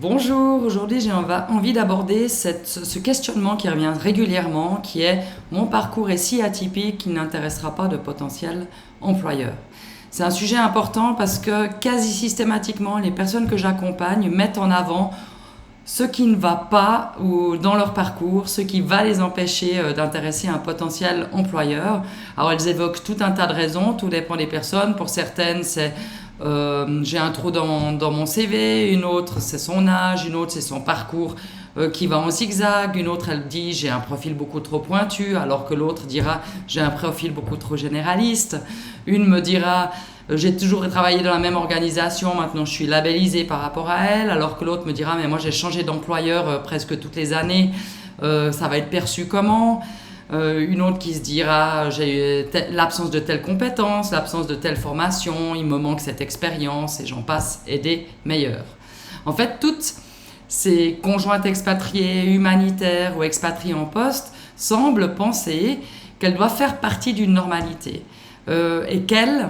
Bonjour, aujourd'hui j'ai envie d'aborder ce questionnement qui revient régulièrement, qui est mon parcours est si atypique qu'il n'intéressera pas de potentiels employeurs. C'est un sujet important parce que quasi systématiquement les personnes que j'accompagne mettent en avant ce qui ne va pas ou dans leur parcours, ce qui va les empêcher d'intéresser un potentiel employeur. Alors elles évoquent tout un tas de raisons, tout dépend des personnes. Pour certaines, c'est j'ai un trou dans mon CV, une autre c'est son âge, une autre c'est son parcours qui va en zigzag, une autre elle dit j'ai un profil beaucoup trop pointu, alors que l'autre dira j'ai un profil beaucoup trop généraliste. Une me dira j'ai toujours travaillé dans la même organisation, maintenant je suis labellisée par rapport à elle, alors que l'autre me dira mais moi j'ai changé d'employeur presque toutes les années, ça va être perçu comment? Une autre qui se dira j'ai l'absence de telle compétence, l'absence de telle formation, il me manque cette expérience et j'en passe et des meilleurs. En fait, toutes ces conjointes expatriées, humanitaires ou expatriées en poste semblent penser qu'elles doivent faire partie d'une normalité. Et qu'elles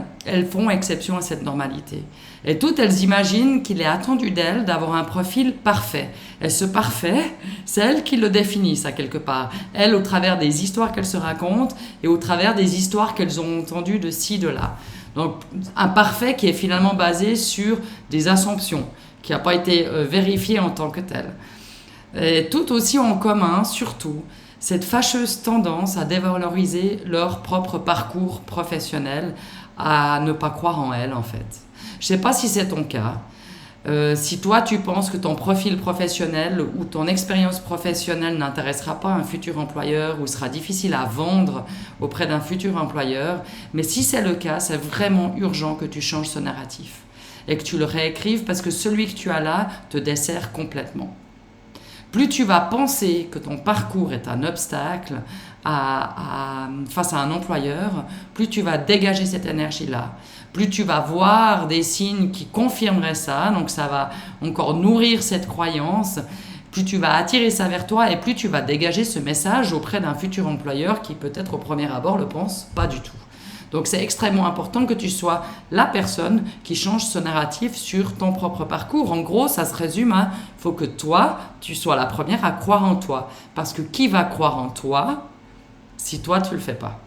font exception à cette normalité. Et toutes, elles imaginent qu'il est attendu d'elles d'avoir un profil parfait. Et ce parfait, c'est elles qui le définissent à quelque part. Elles, au travers des histoires qu'elles se racontent et au travers des histoires qu'elles ont entendues de ci, de là. Donc, un parfait qui est finalement basé sur des assumptions, qui n'a pas été vérifié en tant que tel. Et tout aussi en commun, surtout, cette fâcheuse tendance à dévaloriser leur propre parcours professionnel, à ne pas croire en elles en fait. Je ne sais pas si c'est ton cas. Si toi tu penses que ton profil professionnel ou ton expérience professionnelle n'intéressera pas un futur employeur ou sera difficile à vendre auprès d'un futur employeur, mais si c'est le cas, c'est vraiment urgent que tu changes ce narratif et que tu le réécrives parce que celui que tu as là te dessert complètement. Plus tu vas penser que ton parcours est un obstacle face à un employeur, plus tu vas dégager cette énergie-là. Plus tu vas voir des signes qui confirmeraient ça, donc ça va encore nourrir cette croyance, plus tu vas attirer ça vers toi et plus tu vas dégager ce message auprès d'un futur employeur qui peut-être au premier abord le pense pas du tout. Donc c'est extrêmement important que tu sois la personne qui change ce narratif sur ton propre parcours. En gros, ça se résume à il faut que toi, tu sois la première à croire en toi. Parce que qui va croire en toi si toi, tu ne le fais pas?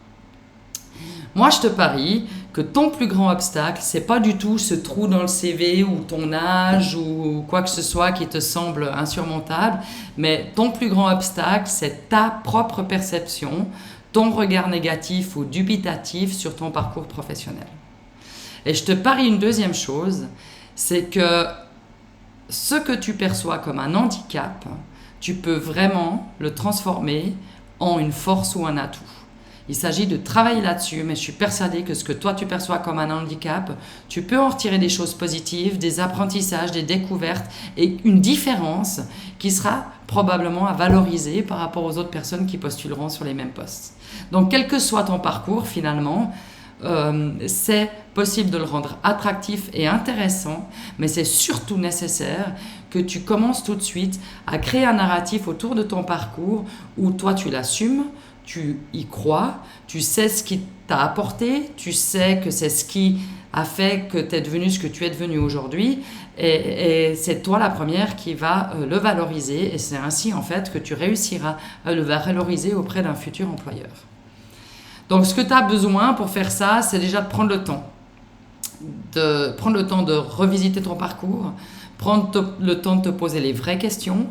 Moi, je te parie que ton plus grand obstacle, c'est pas du tout ce trou dans le CV ou ton âge ou quoi que ce soit qui te semble insurmontable, mais ton plus grand obstacle, c'est ta propre perception, ton regard négatif ou dubitatif sur ton parcours professionnel. Et je te parie une deuxième chose, c'est que ce que tu perçois comme un handicap, tu peux vraiment le transformer en une force ou un atout. Il s'agit de travailler là-dessus, mais je suis persuadée que ce que toi tu perçois comme un handicap, tu peux en retirer des choses positives, des apprentissages, des découvertes et une différence qui sera probablement à valoriser par rapport aux autres personnes qui postuleront sur les mêmes postes. Donc quel que soit ton parcours finalement, c'est possible de le rendre attractif et intéressant, mais c'est surtout nécessaire que tu commences tout de suite à créer un narratif autour de ton parcours où toi tu l'assumes, tu y crois, tu sais ce qui t'a apporté, tu sais que c'est ce qui a fait que tu es devenu ce que tu es devenu aujourd'hui et c'est toi la première qui va le valoriser et c'est ainsi en fait que tu réussiras à le valoriser auprès d'un futur employeur. Donc ce que tu as besoin pour faire ça, c'est déjà de prendre le temps. De prendre le temps de revisiter ton parcours, prendre le temps de te poser les vraies questions,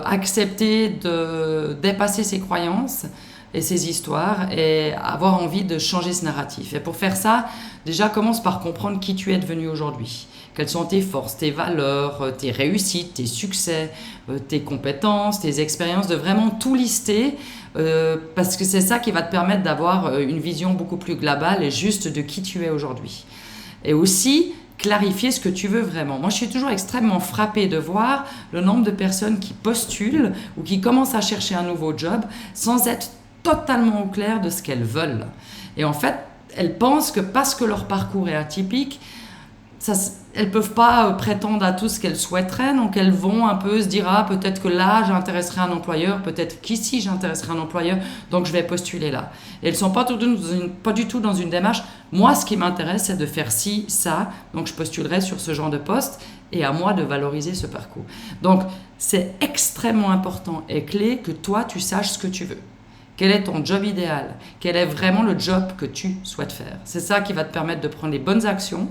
accepter de dépasser ses croyances et ses histoires et avoir envie de changer ce narratif. Et pour faire ça, déjà commence par comprendre qui tu es devenu aujourd'hui. Quelles sont tes forces, tes valeurs, tes réussites, tes succès, tes compétences, tes expériences, de vraiment tout lister parce que c'est ça qui va te permettre d'avoir une vision beaucoup plus globale et juste de qui tu es aujourd'hui. Et aussi, clarifier ce que tu veux vraiment. Moi, je suis toujours extrêmement frappée de voir le nombre de personnes qui postulent ou qui commencent à chercher un nouveau job sans être totalement au clair de ce qu'elles veulent. Et en fait, elles pensent que parce que leur parcours est atypique, elles ne peuvent pas prétendre à tout ce qu'elles souhaiteraient, donc elles vont un peu se dire « Ah, peut-être que là, j'intéresserai un employeur, peut-être qu'ici, j'intéresserai un employeur, donc je vais postuler là. » Et elles ne sont pas du tout dans une démarche « Moi, ce qui m'intéresse, c'est de faire ci, ça, donc je postulerai sur ce genre de poste. » et à moi de valoriser ce parcours. Donc, c'est extrêmement important et clé que toi, tu saches ce que tu veux. Quel est ton job idéal? Quel est vraiment le job que tu souhaites faire? C'est ça qui va te permettre de prendre les bonnes actions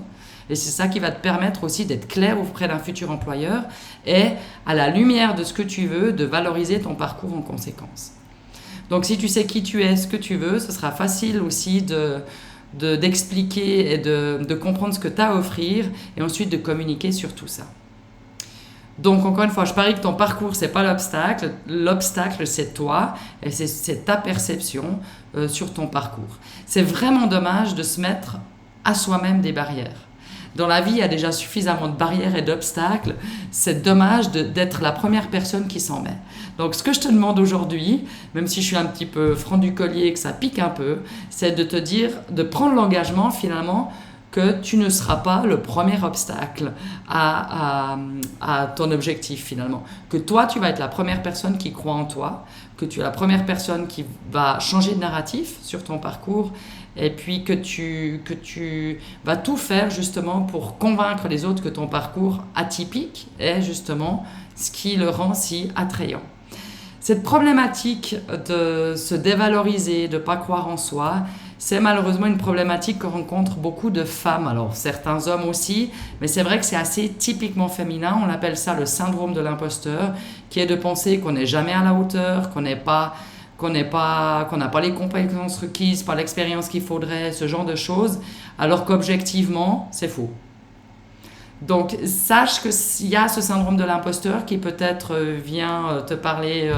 et c'est ça qui va te permettre aussi d'être clair auprès d'un futur employeur et à la lumière de ce que tu veux, de valoriser ton parcours en conséquence. Donc, si tu sais qui tu es, ce que tu veux, ce sera facile aussi d'expliquer et de comprendre ce que tu as à offrir et ensuite de communiquer sur tout ça. Donc, encore une fois, je parie que ton parcours, c'est pas l'obstacle. L'obstacle, c'est toi et c'est ta perception sur ton parcours. C'est vraiment dommage de se mettre à soi-même des barrières. Dans la vie, il y a déjà suffisamment de barrières et d'obstacles. C'est dommage d'être la première personne qui s'en met. Donc, ce que je te demande aujourd'hui, même si je suis un petit peu franc du collier et que ça pique un peu, c'est de te dire, de prendre l'engagement finalement que tu ne seras pas le premier obstacle à ton objectif finalement. Que toi, tu vas être la première personne qui croit en toi, que tu es la première personne qui va changer de narratif sur ton parcours et puis que tu vas tout faire justement pour convaincre les autres que ton parcours atypique est justement ce qui le rend si attrayant. Cette problématique de se dévaloriser, de ne pas croire en soi, c'est malheureusement une problématique que rencontrent beaucoup de femmes, alors certains hommes aussi, mais c'est vrai que c'est assez typiquement féminin, on appelle ça le syndrome de l'imposteur, qui est de penser qu'on n'est jamais à la hauteur, qu'on n'a pas les compétences requises, pas l'expérience qu'il faudrait, ce genre de choses, alors qu'objectivement, c'est faux. Donc, sache qu'il y a ce syndrome de l'imposteur qui peut-être vient te parler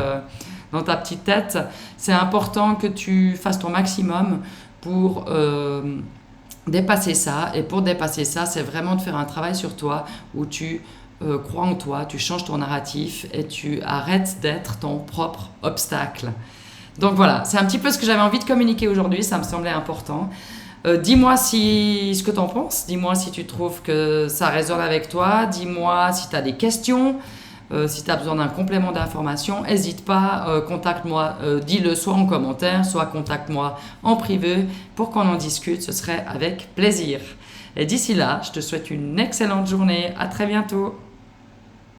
dans ta petite tête. C'est important que tu fasses ton maximum pour dépasser ça. Et pour dépasser ça, c'est vraiment de faire un travail sur toi où tu crois en toi, tu changes ton narratif et tu arrêtes d'être ton propre obstacle. Donc voilà, c'est un petit peu ce que j'avais envie de communiquer aujourd'hui, ça me semblait important. Dis-moi ce que tu en penses, dis-moi si tu trouves que ça résonne avec toi, dis-moi si tu as des questions, si tu as besoin d'un complément d'information, n'hésite pas, contacte-moi, dis-le soit en commentaire, soit contacte-moi en privé pour qu'on en discute, ce serait avec plaisir. Et d'ici là, je te souhaite une excellente journée, à très bientôt.